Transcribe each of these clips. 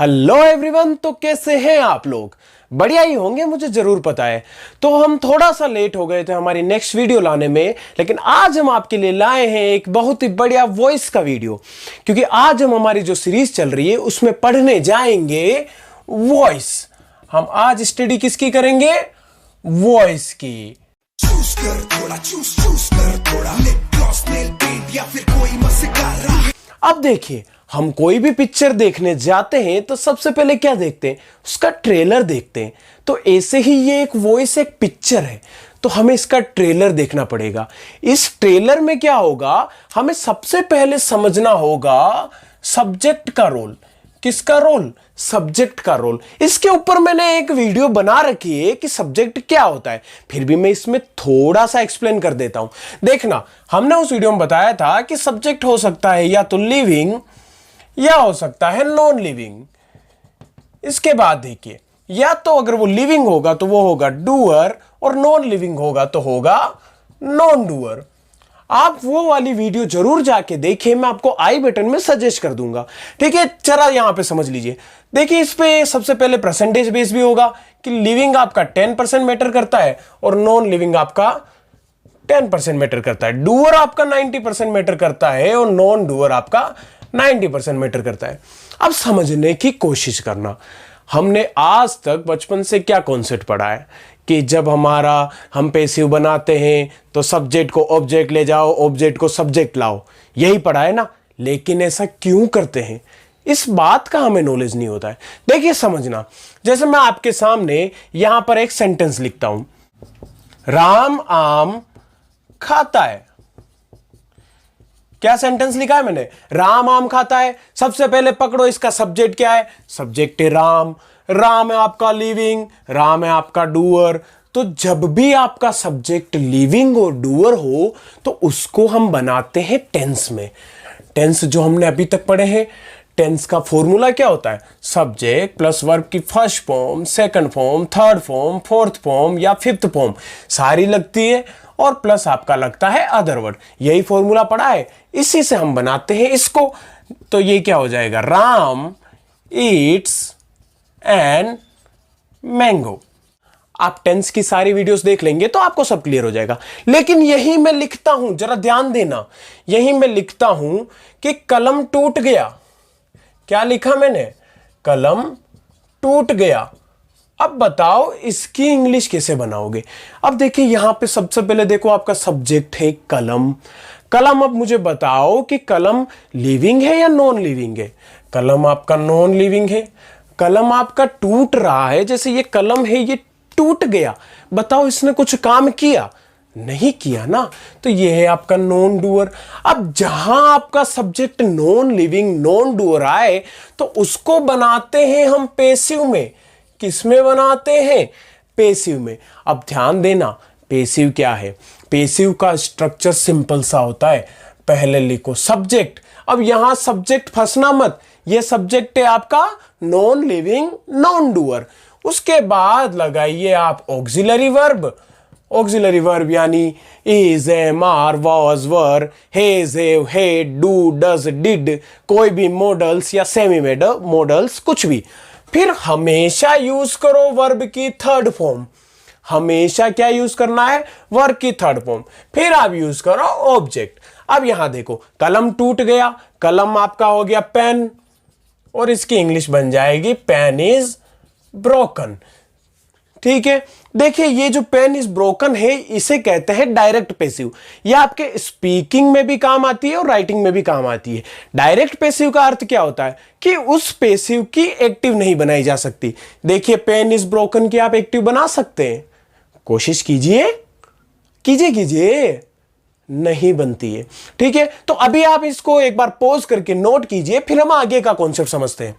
Hello everyone. तो कैसे हैं आप लोग? बढ़िया ही होंगे, मुझे जरूर पता है। तो हम थोड़ा सा लेट हो गए थे हमारी नेक्स्ट वीडियो लाने में, लेकिन आज हम आपके लिए लाए हैं एक बहुत ही बढ़िया वॉइस का वीडियो। क्योंकि आज हम हमारी जो सीरीज चल रही है उसमें पढ़ने जाएंगे वॉइस। हम आज स्टडी किसकी करेंगे? वॉइस की। चूस कर थोड़ा, चूस कर थोड़ा, लिप ग्लॉस, नेल पेंट या फिर कोई मस्कारा। अब देखिए, हम कोई भी पिक्चर देखने जाते हैं तो सबसे पहले क्या देखते हैं? उसका ट्रेलर देखते हैं। तो ऐसे ही ये एक वॉइस एक पिक्चर है, तो हमें इसका ट्रेलर देखना पड़ेगा। इस ट्रेलर में क्या होगा, हमें सबसे पहले समझना होगा सब्जेक्ट का रोल। किसका रोल? सब्जेक्ट का रोल। इसके ऊपर मैंने एक वीडियो बना रखी है कि सब्जेक्ट क्या होता है, फिर भी मैं इसमें थोड़ा सा एक्सप्लेन कर देता हूं। देखना, हमने उस वीडियो में बताया था कि सब्जेक्ट हो सकता है या तो लिविंग या हो सकता है नॉन लिविंग। इसके बाद देखिए, या तो अगर वो लिविंग होगा तो वो होगा डूअर, और नॉन लिविंग होगा तो होगा नॉन डूअर। आप वो वाली वीडियो जरूर जाके देखिए, मैं आपको आई बटन में सजेस्ट कर दूंगा। ठीक है, चला यहां पे समझ लीजिए। देखिए, इस पे सबसे पहले परसेंटेज बेस भी होगा कि लिविंग आपका 10% मैटर करता है और नॉन लिविंग आपका 10% मैटर करता है। डूअर आपका 90% मैटर करता है और नॉन डूअर आपका 90% मैटर करता है। अब समझने की कोशिश करना, हमने आज तक बचपन से क्या कॉन्सेप्ट पढ़ा है कि जब हम पैसिव बनाते हैं तो सब्जेक्ट को ऑब्जेक्ट ले जाओ, ऑब्जेक्ट को सब्जेक्ट लाओ, यही पढ़ा है ना। लेकिन ऐसा क्यों करते हैं, इस बात का हमें नॉलेज नहीं होता है। देखिए समझना, जैसे मैं आपके सामने यहां पर एक सेंटेंस लिखता हूं, राम आम खाता है। क्या सेंटेंस लिखा है मैंने? राम आम खाता है। सबसे पहले पकड़ो, इसका सब्जेक्ट क्या है? सब्जेक्ट है राम। राम है आपका लिविंग, राम है आपका डूअर। तो जब भी आपका सब्जेक्ट लिविंग और डूअर हो तो उसको हम बनाते हैं टेंस में। टेंस जो हमने अभी तक पढ़े हैं, टेंस का फॉर्मूला क्या होता है? सब्जेक्ट प्लस वर्ब की first form, second form, third form, fourth form या फिफ्थ फॉर्म सारी लगती है, और प्लस आपका लगता है अदर वर्ड। यही फॉर्मूला पढ़ा है, इसी से हम बनाते हैं इसको। तो ये क्या हो जाएगा? Ram eats an mango. आप टेंस की सारी वीडियोस देख लेंगे तो आपको सब क्लियर हो जाएगा। लेकिन यही मैं लिखता हूं, जरा ध्यान देना, यही मैं लिखता हूं कि कलम टूट गया। क्या लिखा मैंने? कलम टूट गया। अब बताओ इसकी इंग्लिश कैसे बनाओगे? अब देखिए, यहां पे सबसे पहले देखो, आपका सब्जेक्ट है कलम। कलम, अब मुझे बताओ कि कलम लिविंग है या नॉन लिविंग है? कलम आपका नॉन लिविंग है। कलम आपका टूट रहा है, जैसे ये कलम है ये टूट गया। बताओ इसने कुछ काम किया? नहीं किया ना, तो ये है आपका नॉन डूअर। अब जहां आपका subject non living non doer आए तो उसको बनाते हैं हम पैसिव में। किसमें बनाते हैं? पैसिव में। अब ध्यान देना, पैसिव क्या है? पैसिव का स्ट्रक्चर सिंपल सा होता है। पहले लिखो सब्जेक्ट। अब यहां सब्जेक्ट फंसना मत, ये सब्जेक्ट है आपका नॉन लिविंग नॉन डूअर। उसके बाद लगाइए आप ऑक्सिलरी वर्ब। ऑक्सिलरी वर्ब यानी is, am, are, was, were, has, have, had, do, does, did, कोई भी मॉडल्स या सेमी मॉडल्स, कुछ भी। फिर हमेशा यूज करो वर्ब की थर्ड फॉर्म। हमेशा क्या यूज करना है? वर्ब की थर्ड फॉर्म। फिर आप यूज करो ऑब्जेक्ट। अब यहां देखो, कलम टूट गया, कलम आपका हो गया पेन, और इसकी इंग्लिश बन जाएगी पेन इज ब्रोकन। ठीक है, देखिए ये जो पेन इज ब्रोकन है इसे कहते हैं डायरेक्ट पैसिव। ये आपके स्पीकिंग में भी काम आती है और राइटिंग में भी काम आती है। डायरेक्ट पैसिव का अर्थ क्या होता है कि उस पैसिव की एक्टिव नहीं बनाई जा सकती। देखिए, पेन इज ब्रोकन की आप एक्टिव बना सकते हैं, कोशिश कीजिए, कीजिए, नहीं बनती है। ठीक है, तो अभी आप इसको एक बार पॉज करके नोट कीजिए, फिर हम आगे का कॉन्सेप्ट समझते हैं।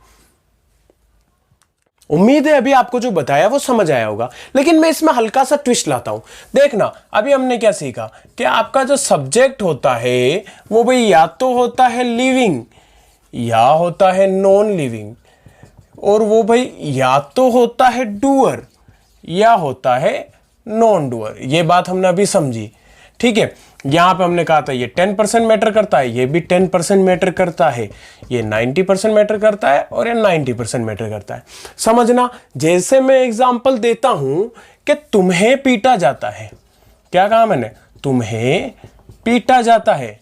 उम्मीद है अभी आपको जो बताया वो समझ आया होगा, लेकिन मैं इसमें हल्का सा ट्विस्ट लाता हूं। देखना, अभी हमने क्या सीखा कि आपका जो सब्जेक्ट होता है वो भाई या तो होता है लिविंग या होता है नॉन लिविंग, और वो भाई या तो होता है डूअर या होता है नॉन डूअर। ये बात हमने अभी समझी। ठीक है, यहां पे हमने कहा था ये 10% मैटर करता है, ये भी 10% मैटर करता है, ये 90% मैटर करता है और ये 90% मैटर करता है। समझना, जैसे मैं एग्जांपल देता हूं कि तुम्हें पीटा जाता है, क्या कहा मैंने, तुम्हें पीटा जाता है,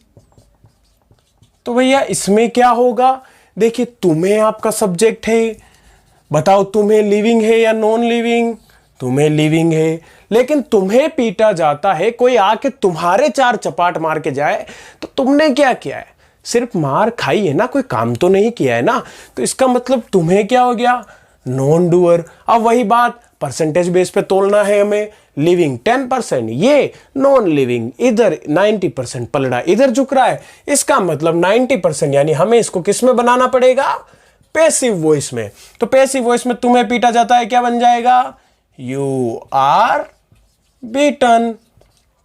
तो भैया इसमें क्या होगा, देखिए तुम्हें आपका सब्जेक्ट है, बताओ तुम्हें लिविंग है या नॉन लिविंग, तुम्हें लिविंग है, लेकिन तुम्हें पीटा जाता है, कोई आके तुम्हारे 4 चपाट मार के जाए तो तुमने क्या किया है, सिर्फ मार खाई है ना, कोई काम तो नहीं किया है ना, तो इसका मतलब तुम्हें क्या हो गया, नॉन डूअर। अब वही बात परसेंटेज बेस पे तोलना है हमें, लिविंग 10%, ये नॉन लिविंग, इधर 90% पलड़ा इधर झुक रहा है, इसका मतलब 90%, यानी हमें इसको किस में बनाना पड़ेगा, पैसिव वॉइस में। तो पैसिव वॉइस में तुम्हें पीटा जाता है क्या बन जाएगा, यू आर बीटन।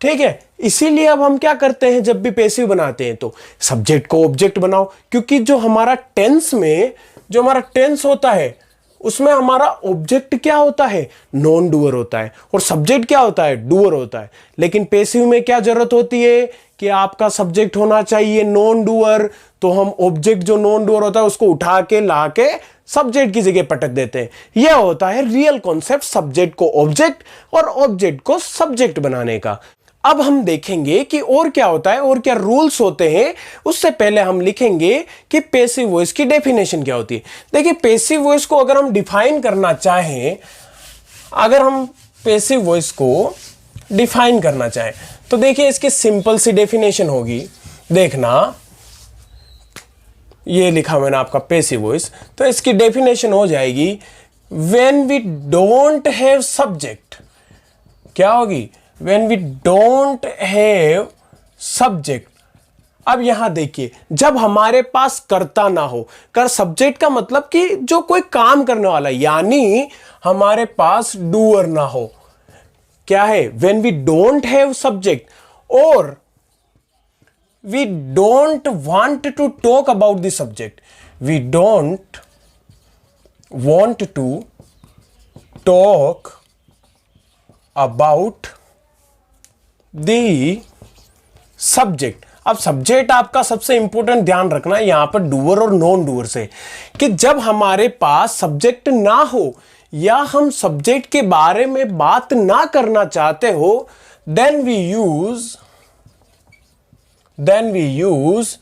ठीक है, इसीलिए अब हम क्या करते हैं, जब भी पैसिव बनाते हैं तो सब्जेक्ट को ऑब्जेक्ट बनाओ, क्योंकि जो हमारा टेंस में जो हमारा टेंस होता है उसमें हमारा ऑब्जेक्ट क्या होता है, नॉन डूअर होता है, और सब्जेक्ट क्या होता है, डूअर होता है। लेकिन पैसिव में क्या जरूरत होती है कि आपका सब्जेक्ट होना चाहिए नॉन डूअर, तो हम ऑब्जेक्ट जो नॉन डूअर होता है उसको उठा के ला के सब्जेक्ट की जगह पटक देते हैं। यह होता है रियल कॉन्सेप्ट, सब्जेक्ट को ऑब्जेक्ट और ऑब्जेक्ट को सब्जेक्ट बनाने का। अब हम देखेंगे कि और क्या होता है और क्या रूल्स होते हैं, उससे पहले हम लिखेंगे कि पैसिव वॉइस की डेफिनेशन क्या होती है। देखिए पैसिव वॉइस को अगर हम डिफाइन करना चाहें, अगर हम पैसिव वॉइस को डिफाइन करना चाहें तो देखिए इसकी सिंपल सी डेफिनेशन होगी, देखना ये लिखा मैंने आपका पैसिव वॉइस, तो इसकी डेफिनेशन हो जाएगी when we don't have subject, क्या होगी, when we don't have subject। अब यहां देखिए जब हमारे पास कर्ता ना हो, कर सब्जेक्ट का मतलब कि जो कोई काम करने वाला, यानी हमारे पास डूअर ना हो, क्या है, when we don't have subject और we don't want to talk about the subject, we don't want to talk about the subject. अब सब्जेक्ट आपका सबसे इंपॉर्टेंट ध्यान रखना है यहां पर डूअर और नॉन डूअर से, कि जब हमारे पास सब्जेक्ट ना हो या हम सब्जेक्ट के बारे में बात ना करना चाहते हो, then we use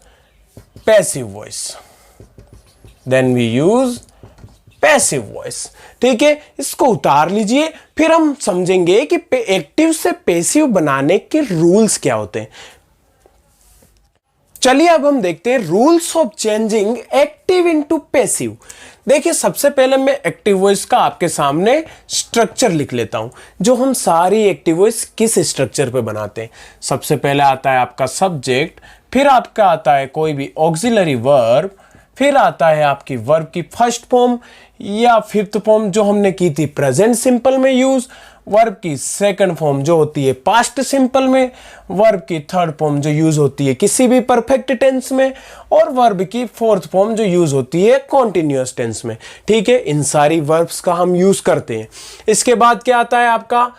passive voice, then we use passive voice. ठीक है, इसको उतार लीजिए, फिर हम समझेंगे कि एक्टिव से पैसिव बनाने के रूल्स क्या होते हैं। चलिए अब हम देखते हैं rules of changing active into passive. देखिए सबसे पहले मैं एक्टिव वॉइस का आपके सामने स्ट्रक्चर लिख लेता हूं, जो हम सारी एक्टिव वॉइस किस स्ट्रक्चर पे बनाते हैं। सबसे पहले आता है आपका सब्जेक्ट, फिर आपका आता है कोई भी ऑक्सिलरी वर्ब, फिर आता है आपकी वर्ब की फर्स्ट फॉर्म या फिफ्थ फॉर्म जो हमने की थी प्रेजेंट सिंपल में यूज, वर्ब की सेकंड फॉर्म जो होती है पास्ट सिंपल में, वर्ब की थर्ड फॉर्म जो यूज होती है किसी भी परफेक्ट टेंस में, और वर्ब की फोर्थ फॉर्म जो यूज होती है कॉन्टिन्यूअस टेंस में। ठीक है, इन सारी वर्ब्स का हम यूज करते हैं। इसके बाद क्या आता है आपका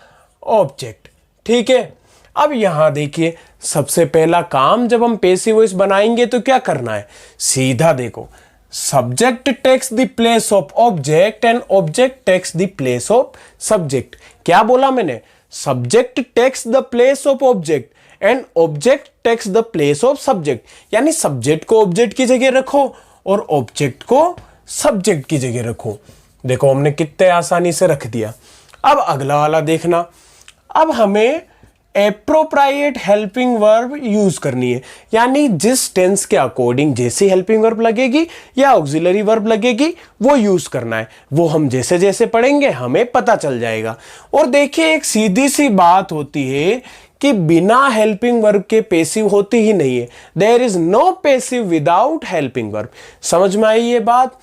ऑब्जेक्ट। ठीक है, अब यहां देखिए सबसे पहला काम जब हम पैसिव वॉइस बनाएंगे तो क्या करना है, सीधा देखो, subject takes the place of object and object takes the place of subject. क्या बोला मैंने, subject takes the place of object and object takes the place of subject, यानी सब्जेक्ट को ऑब्जेक्ट की जगह रखो और ऑब्जेक्ट को सब्जेक्ट की जगह रखो। देखो हमने कितने आसानी से रख दिया। अब अगला वाला देखना, अब हमें एप्रोप्रिएट हेल्पिंग वर्ब यूज करनी है, यानी जिस टेंस के अकॉर्डिंग जैसी हेल्पिंग वर्ब लगेगी या ऑक्सिलरी वर्ब लगेगी वो यूज करना है। वो हम जैसे जैसे पढ़ेंगे हमें पता चल जाएगा। और देखिए एक सीधी सी बात होती है कि बिना हेल्पिंग वर्ब के पैसिव होती ही नहीं है, there is no passive without helping verb. समझ में आई ये बात।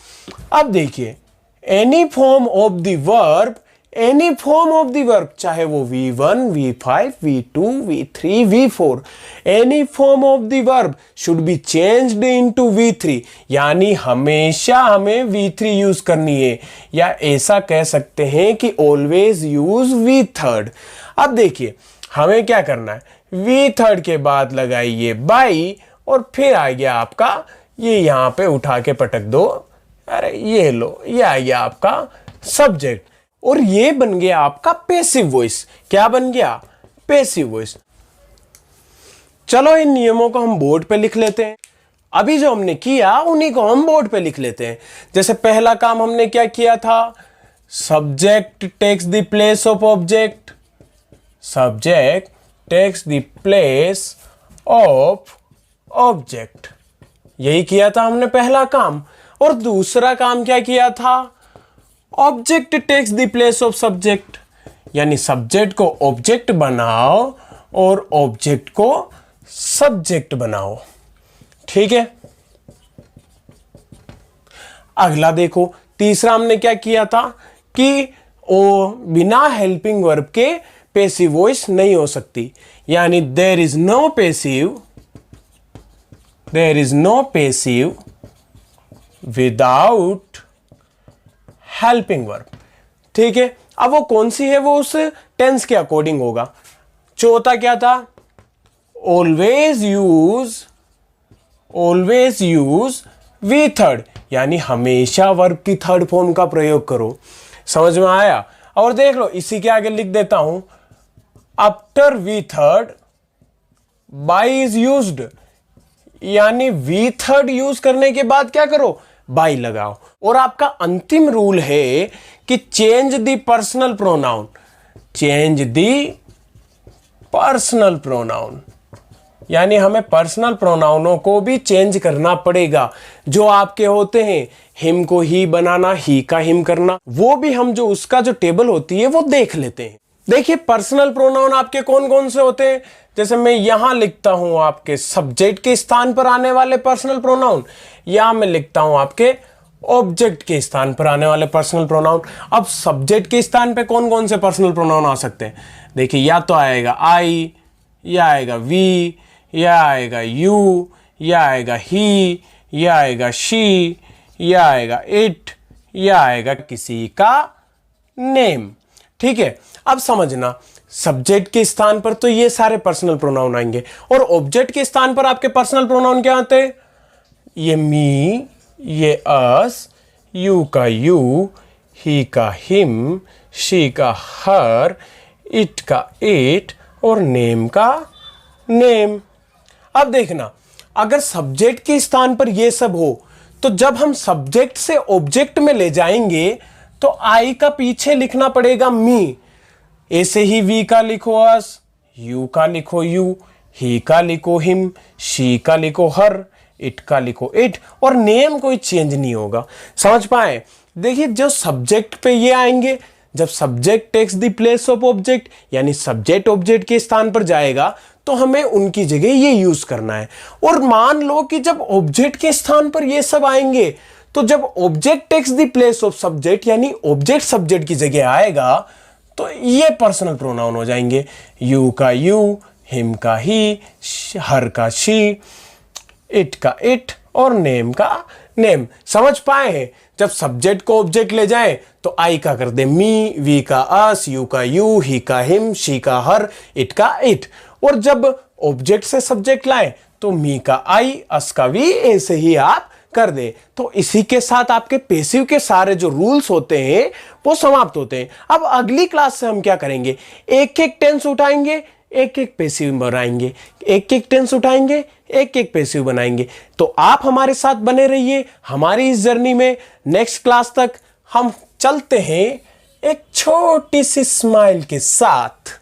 अब देखिए any form of the verb, any form of the verb, चाहे वो V1, V5, V2, V3, V4, any form of the verb should be changed into V3, यानी हमेशा हमें V3 यूज करनी है, या ऐसा कह सकते हैं कि ऑलवेज यूज V3। अब देखिए हमें क्या करना है, वी थर्ड के बाद लगाइए बाई और फिर आ गया आपका ये यहां पे उठा के पटक दो, अरे ये लो, ये आ गया आपका सब्जेक्ट और ये बन गया आपका पैसिव वॉइस। क्या बन गया? Passive voice. चलो इन नियमों को हम बोर्ड पे लिख लेते हैं। अभी जो हमने किया उन्हीं को हम बोर्ड पे लिख लेते हैं। जैसे पहला काम हमने क्या किया था, subject takes the place of object, subject takes the place of object, यही किया था हमने पहला काम। और दूसरा काम क्या किया था, object takes the place of subject, यानी सब्जेक्ट को ऑब्जेक्ट बनाओ और ऑब्जेक्ट को सब्जेक्ट बनाओ। ठीक है, अगला देखो, तीसरा हमने क्या किया था कि बिना हेल्पिंग वर्ब के पैसिव वॉइस नहीं हो सकती, यानी there is no passive without helping verb. ठीक है, अब वो कौन सी है, वो उस टेंस के अकॉर्डिंग होगा। चौथा क्या था, ऑलवेज यूज वी थर्ड, यानी हमेशा वर्ब की थर्ड फॉर्म का प्रयोग करो। समझ में आया? और देख लो इसी के आगे लिख देता हूं, after V third by is used, यानी वी थर्ड यूज करने के बाद क्या करो, बाई लगाओ। और आपका अंतिम रूल है कि change the personal pronoun, change the personal pronoun, यानी हमें पर्सनल प्रोनाउनों को भी चेंज करना पड़ेगा। जो आपके होते हैं हिम को ही बनाना, ही का हिम करना, वो भी हम जो उसका जो टेबल होती है वो देख लेते हैं। देखिए पर्सनल प्रोनाउन आपके कौन कौन से होते हैं, जैसे मैं यहां लिखता हूं आपके सब्जेक्ट के स्थान पर आने वाले पर्सनल प्रोनाउन, या मैं लिखता हूं आपके ऑब्जेक्ट के स्थान पर आने वाले पर्सनल प्रोनाउन। अब सब्जेक्ट के स्थान पे कौन कौन से पर्सनल प्रोनाउन आ सकते हैं, देखिए या तो आएगा आई, या आएगा वी, या आएगा यू, या आएगा ही, या आएगा शी, या आएगा इट, या आएगा किसी का नेम। ठीक है, अब समझना सब्जेक्ट के स्थान पर तो ये सारे पर्सनल प्रोनाउन आएंगे, और ऑब्जेक्ट के स्थान पर आपके पर्सनल प्रोनाउन क्या आते हैं, ये मी, ये अस, यू का यू, ही का हिम, शी का हर, इट का इट और नेम का नेम। अब देखना अगर सब्जेक्ट के स्थान पर ये सब हो तो जब हम सब्जेक्ट से ऑब्जेक्ट में ले जाएंगे तो आई का पीछे लिखना पड़ेगा मी। ऐसे ही वी का लिखो अस, यू का लिखो यू, ही का लिखो हिम, शी का लिखो हर, इट का लिखो इट, और नेम कोई चेंज नहीं होगा। समझ पाए? देखिए जो सब्जेक्ट पे ये आएंगे, जब subject takes the place of object, यानी सब्जेक्ट ऑब्जेक्ट के स्थान पर जाएगा तो हमें उनकी जगह ये यूज करना है। और मान लो कि जब ऑब्जेक्ट के स्थान पर ये सब आएंगे तो जब object takes the place of subject, यानी ऑब्जेक्ट सब्जेक्ट की जगह आएगा तो ये पर्सनल प्रोनाउन हो जाएंगे, यू का यू, हिम का ही, हर का शी, इट का इट और नेम का नेम। समझ पाए हैं? जब सब्जेक्ट को ऑब्जेक्ट ले जाए तो आई का कर दे मी, वी का अस, यू का यू, ही का हिम, शी का हर, इट का इट। और जब ऑब्जेक्ट से सब्जेक्ट लाए तो मी का आई, अस का वी, ऐसे ही आप कर दे। तो इसी के साथ आपके पैसिव के सारे जो रूल्स होते हैं वो समाप्त होते हैं। अब अगली क्लास से हम क्या करेंगे, एक एक टेंस उठाएंगे, एक एक पैसिव बनाएंगे, एक एक टेंस उठाएंगे, एक एक पैसिव बनाएंगे। तो आप हमारे साथ बने रहिए हमारी इस जर्नी में। नेक्स्ट क्लास तक हम चलते हैं एक छोटी सी स्माइल के साथ।